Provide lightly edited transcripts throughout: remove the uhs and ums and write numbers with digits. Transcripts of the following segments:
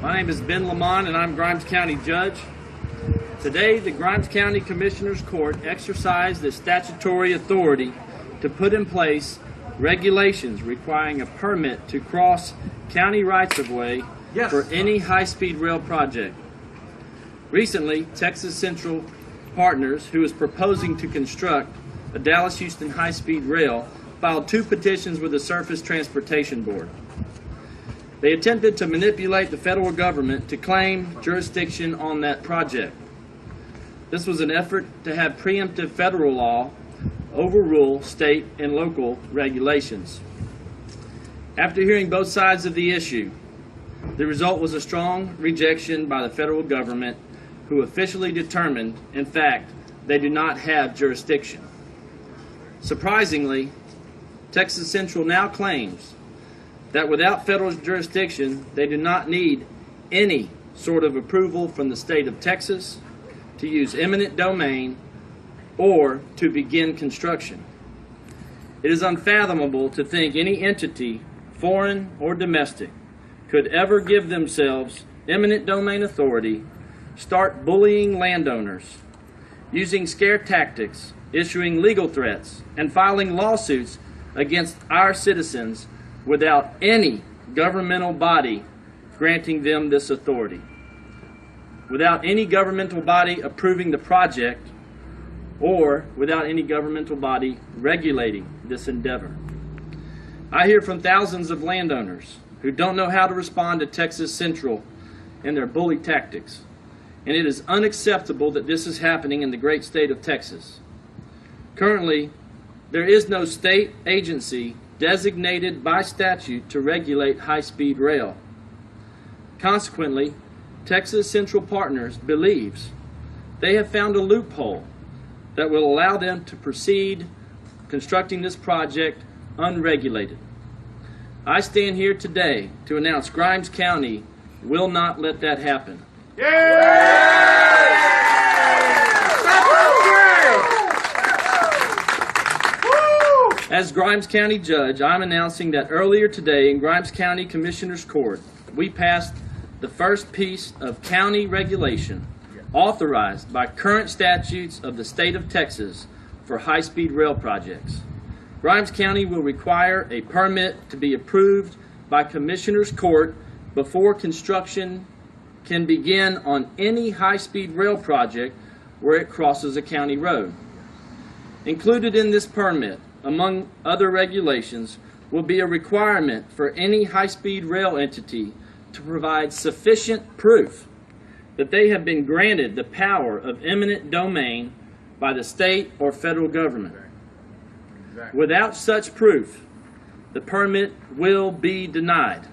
My name is Ben Leman, and I'm Grimes County Judge. Today, the Grimes County Commissioners Court exercised its statutory authority to put in place regulations requiring a permit to cross county rights-of-way for any high-speed rail project. Recently, Texas Central Partners, who is proposing to construct a Dallas-Houston high-speed rail, filed 2 petitions with the Surface Transportation Board. They attempted to manipulate the federal government to claim jurisdiction on that project. This was an effort to have preemptive federal law overrule state and local regulations. After hearing both sides of the issue, the result was a strong rejection by the federal government, who officially determined, in fact, they do not have jurisdiction. Surprisingly, Texas Central now claims that without federal jurisdiction, they do not need any sort of approval from the state of Texas to use eminent domain or to begin construction. It is unfathomable to think any entity, foreign or domestic, could ever give themselves eminent domain authority, start bullying landowners, using scare tactics, issuing legal threats, and filing lawsuits against our citizens without any governmental body granting them this authority, without any governmental body approving the project, or without any governmental body regulating this endeavor. I hear from thousands of landowners who don't know how to respond to Texas Central and their bully tactics, and it is unacceptable that this is happening in the great state of Texas. Currently, there is no state agency designated by statute to regulate high-speed rail. Consequently, Texas Central Partners believes they have found a loophole that will allow them to proceed constructing this project unregulated. I stand here today to announce Grimes County will not let that happen. As Grimes County Judge, I'm announcing that earlier today in Grimes County Commissioners Court, we passed the first piece of county regulation authorized by current statutes of the state of Texas for high-speed rail projects. Grimes County will require a permit to be approved by Commissioners Court before construction can begin on any high-speed rail project where it crosses a county road. Included in this permit, among other regulations, will be a requirement for any high-speed rail entity to provide sufficient proof that they have been granted the power of eminent domain by the state or federal government. Without such proof, the permit will be denied.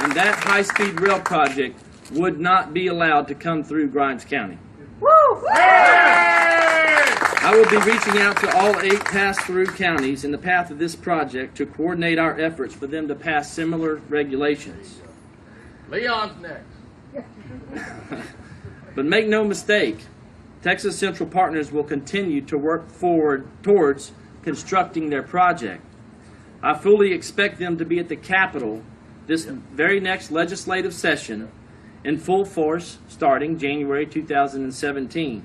And that high-speed rail project would not be allowed to come through Grimes County. I will be reaching out to all 8 pass-through counties in the path of this project to coordinate our efforts for them to pass similar regulations. Leon's next. But make no mistake, Texas Central Partners will continue to work forward towards constructing their project. I fully expect them to be at the Capitol this very next legislative session in full force starting January 2017.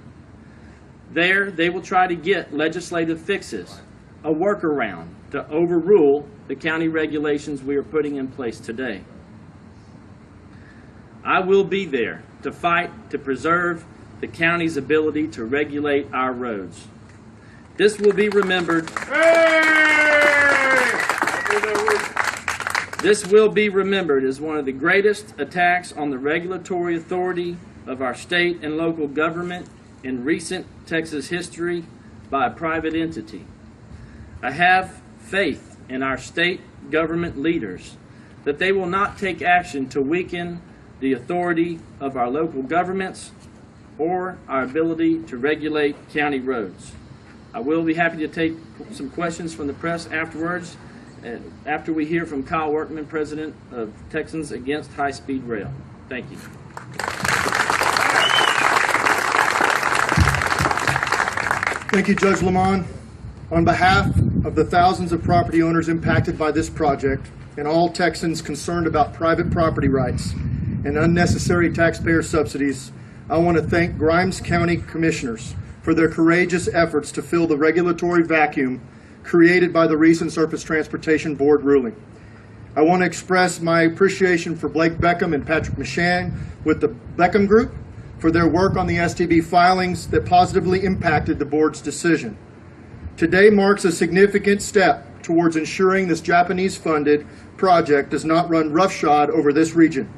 There, they will try to get legislative fixes, a workaround to overrule the county regulations we are putting in place today. I will be there to fight to preserve the county's ability to regulate our roads. This will be remembered. This will be remembered as one of the greatest attacks on the regulatory authority of our state and local government in recent Texas history by a private entity. I have faith in our state government leaders that they will not take action to weaken the authority of our local governments or our ability to regulate county roads. I will be happy to take some questions from the press afterwards, after we hear from Kyle Workman, president of Texans Against High-Speed Rail. Thank you. Thank you, Judge Leman. On behalf of the thousands of property owners impacted by this project and all Texans concerned about private property rights and unnecessary taxpayer subsidies, I want to thank Grimes County Commissioners for their courageous efforts to fill the regulatory vacuum created by the recent Surface Transportation Board ruling. I want to express my appreciation for Blake Beckham and Patrick Machan with the Beckham Group for their work on the STB filings that positively impacted the board's decision. Today marks a significant step towards ensuring this Japanese-funded project does not run roughshod over this region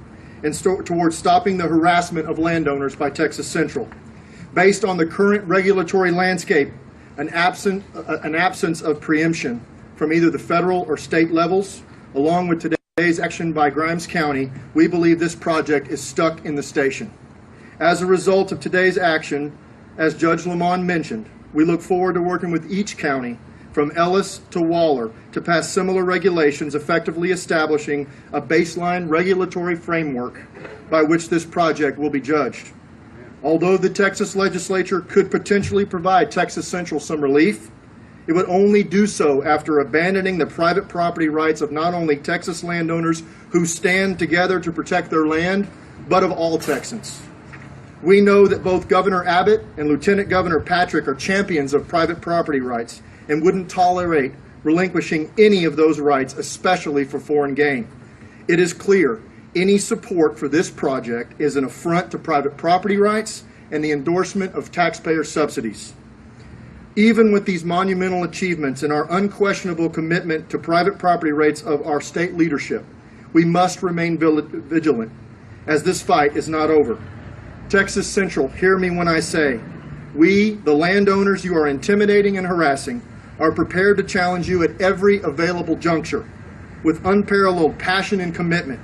and towards stopping the harassment of landowners by Texas Central. Based on the current regulatory landscape, an absence of preemption from either the federal or state levels, along with today's action by Grimes County, we believe this project is stuck in the station. As a result of today's action, as Judge Leman mentioned, we look forward to working with each county, from Ellis to Waller, to pass similar regulations effectively establishing a baseline regulatory framework by which this project will be judged. Although the Texas legislature could potentially provide Texas Central some relief, it would only do so after abandoning the private property rights of not only Texas landowners who stand together to protect their land, but of all Texans. We know that both Governor Abbott and Lieutenant Governor Patrick are champions of private property rights and wouldn't tolerate relinquishing any of those rights, especially for foreign gain. It is clear any support for this project is an affront to private property rights and the endorsement of taxpayer subsidies. Even with these monumental achievements and our unquestionable commitment to private property rights of our state leadership, we must remain vigilant, as this fight is not over. Texas Central, hear me when I say, we, the landowners you are intimidating and harassing, are prepared to challenge you at every available juncture with unparalleled passion and commitment.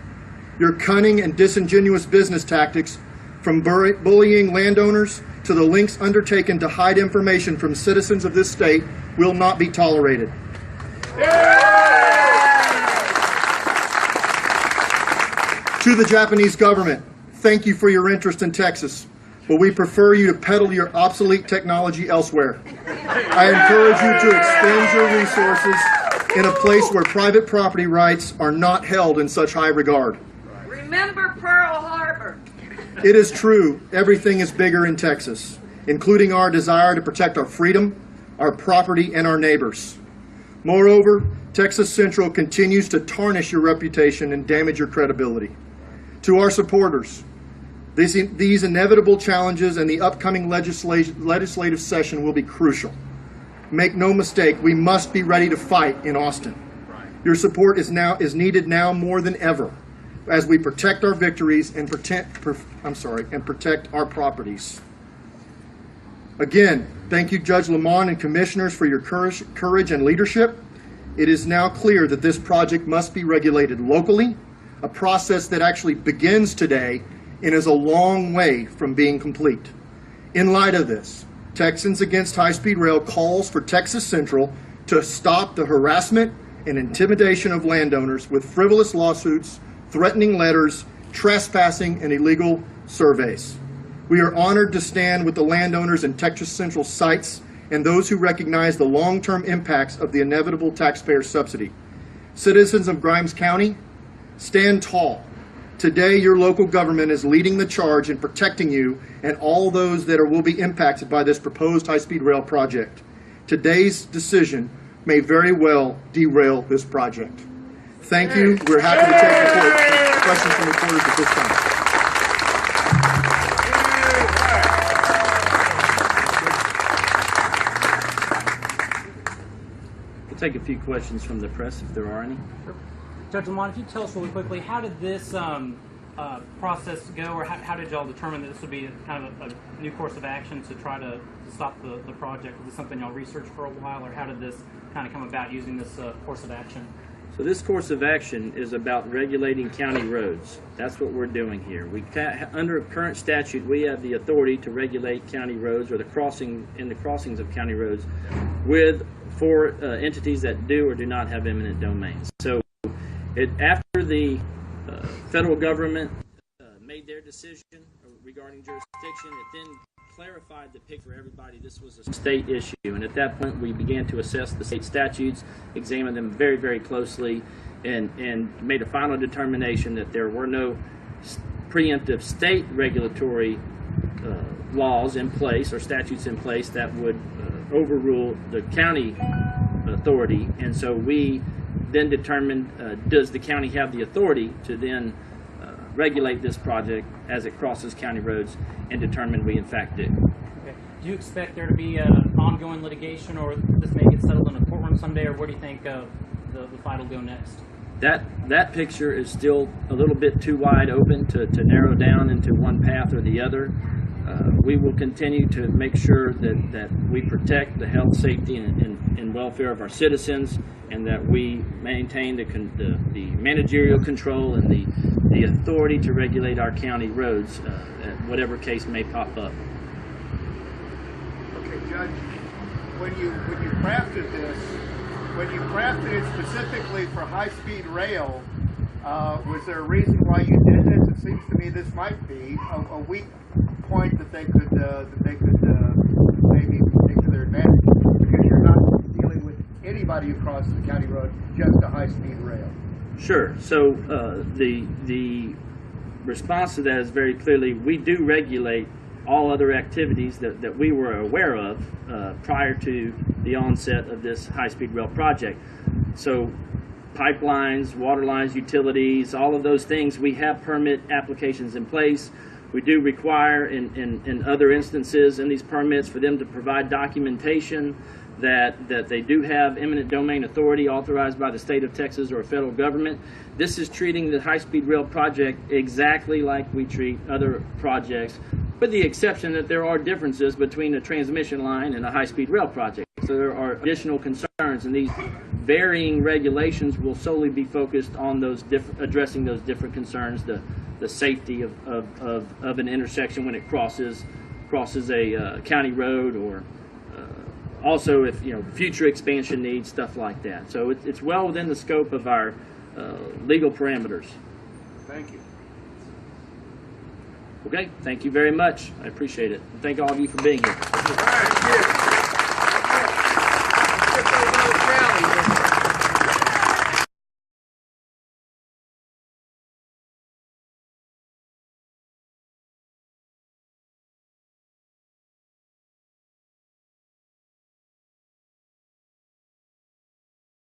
Your cunning and disingenuous business tactics, from bullying landowners to the lengths undertaken to hide information from citizens of this state, will not be tolerated. To the Japanese government, thank you for your interest in Texas, but we prefer you to peddle your obsolete technology elsewhere. I encourage you to expend your resources in a place where private property rights are not held in such high regard. Remember Pearl Harbor. It is true, everything is bigger in Texas, including our desire to protect our freedom, our property, and our neighbors. Moreover, Texas Central continues to tarnish your reputation and damage your credibility. To our supporters, these inevitable challenges and the upcoming legislative session will be crucial. Make no mistake, we must be ready to fight in Austin. Your support is needed now more than ever as we protect our victories and protect our properties. Again, thank you, Judge Leman and commissioners, for your courage and leadership. It is now clear that this project must be regulated locally, a process that actually begins today and is a long way from being complete. In light of this, Texans Against High-Speed Rail calls for Texas Central to stop the harassment and intimidation of landowners with frivolous lawsuits, threatening letters, trespassing, and illegal surveys. We are honored to stand with the landowners in Texas Central sites and those who recognize the long-term impacts of the inevitable taxpayer subsidy. Citizens of Grimes County, stand tall. Today, your local government is leading the charge in protecting you and all those that will be impacted by this proposed high-speed rail project. Today's decision may very well derail this project. Thank you. We're happy to take questions from reporters at this time. We'll take a few questions from the press if there are any. Sure. Judge Leman, if you tell us really quickly, how did this process go, or how did y'all determine that this would be kind of a new course of action to try to stop the project? Was this something y'all researched for a while, or how did this kind of come about using this course of action? So this course of action is about regulating county roads. That's what we're doing here. Under current statute, we have the authority to regulate county roads or the crossings of county roads for entities that do or do not have eminent domains. So after the federal government made their decision regarding jurisdiction, it then clarified the picture for everybody. This was a state issue, and at that point we began to assess the state statutes, examine them very, very closely, and made a final determination that there were no preemptive state regulatory laws in place or statutes in place that would overrule the county authority. And so we then determined, does the county have the authority to then regulate this project as it crosses county roads, and determined we in fact do. Okay. Do you expect there to be ongoing litigation, or this may get settled in a courtroom someday, or where do you think the fight will go next? That picture is still a little bit too wide open to narrow down into one path or the other. We will continue to make sure that we protect the health, safety, and welfare of our citizens, and that we maintain the managerial control and the authority to regulate our county roads, at whatever case may pop up. Okay, Judge, when you crafted this, when you crafted it specifically for high-speed rail, was there a reason why you did this? It seems to me this might be a weak point that they could maybe take to their advantage, because you're not dealing with anybody who crosses the county road, just a high-speed rail. Sure. So the response to that is very clearly, we do regulate all other activities that we were aware of prior to the onset of this high-speed rail project. So pipelines, water lines, utilities, all of those things, we have permit applications in place. We do require in other instances in these permits for them to provide documentation that they do have eminent domain authority authorized by the state of Texas or federal government. This is treating the high-speed rail project exactly like we treat other projects, with the exception that there are differences between a transmission line and a high-speed rail project. So there are additional concerns, and these varying regulations will solely be focused on those addressing those different concerns, the safety of an intersection when it crosses a county road, or also if future expansion needs, stuff like that. So it's well within the scope of our legal parameters. Thank you. Okay, thank you very much. I appreciate it. Thank all of you for being here. All right,